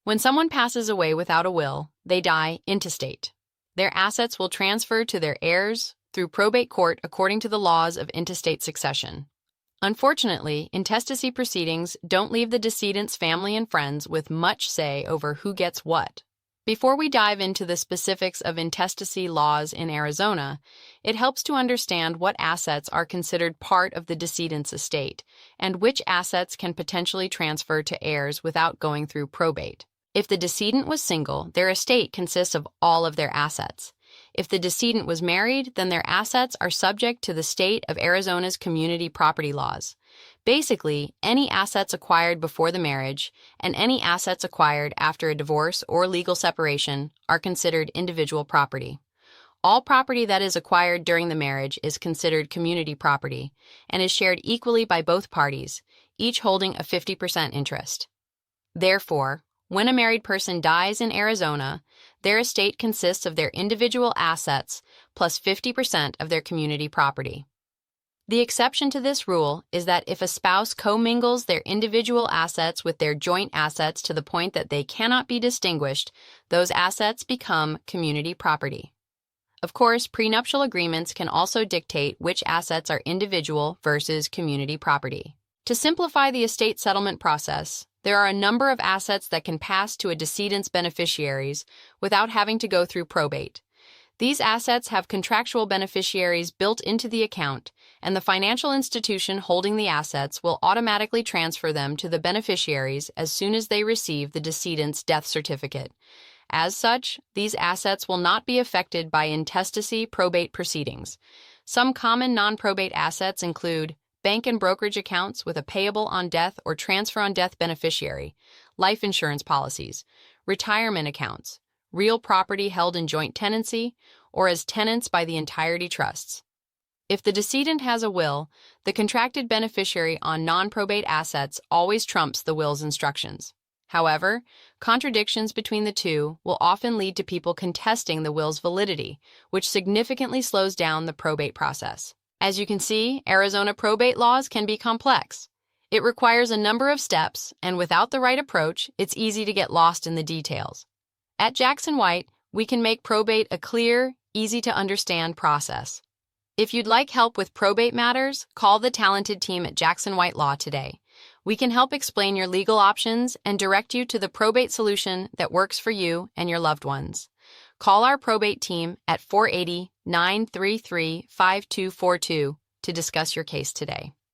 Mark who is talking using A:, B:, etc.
A: When someone passes away without a will, they die intestate. Their assets will transfer to their heirs through probate court according to the laws of intestate succession. Unfortunately, intestacy proceedings don't leave the decedent's family and friends with much say over who gets what. Before we dive into the specifics of intestacy laws in Arizona, it helps to understand what assets are considered part of the decedent's estate and which assets can potentially transfer to heirs without going through probate. If the decedent was single, their estate consists of all of their assets. If the decedent was married, then their assets are subject to the state of Arizona's community property laws. Basically, any assets acquired before the marriage and any assets acquired after a divorce or legal separation are considered individual property. All property that is acquired during the marriage is considered community property and is shared equally by both parties, each holding a 50% interest. Therefore, when a married person dies in Arizona, their estate consists of their individual assets plus 50% of their community property. The exception to this rule is that if a spouse commingles their individual assets with their joint assets to the point that they cannot be distinguished, those assets become community property. Of course, prenuptial agreements can also dictate which assets are individual versus community property. To simplify the estate settlement process, there are a number of assets that can pass to a decedent's beneficiaries without having to go through probate. These assets have contractual beneficiaries built into the account, and the financial institution holding the assets will automatically transfer them to the beneficiaries as soon as they receive the decedent's death certificate. As such, these assets will not be affected by intestacy probate proceedings. Some common non-probate assets include bank and brokerage accounts with a payable on death or transfer on death beneficiary, life insurance policies, retirement accounts, real property held in joint tenancy, or as tenants by the entirety trusts. If the decedent has a will, the contracted beneficiary on non-probate assets always trumps the will's instructions. However, contradictions between the two will often lead to people contesting the will's validity, which significantly slows down the probate process. As you can see, Arizona probate laws can be complex. It requires a number of steps, and without the right approach, it's easy to get lost in the details. At Jackson White, we can make probate a clear, easy-to-understand process. If you'd like help with probate matters, call the talented team at Jackson White Law today. We can help explain your legal options and direct you to the probate solution that works for you and your loved ones. Call our probate team at 480-933-5242 to discuss your case today.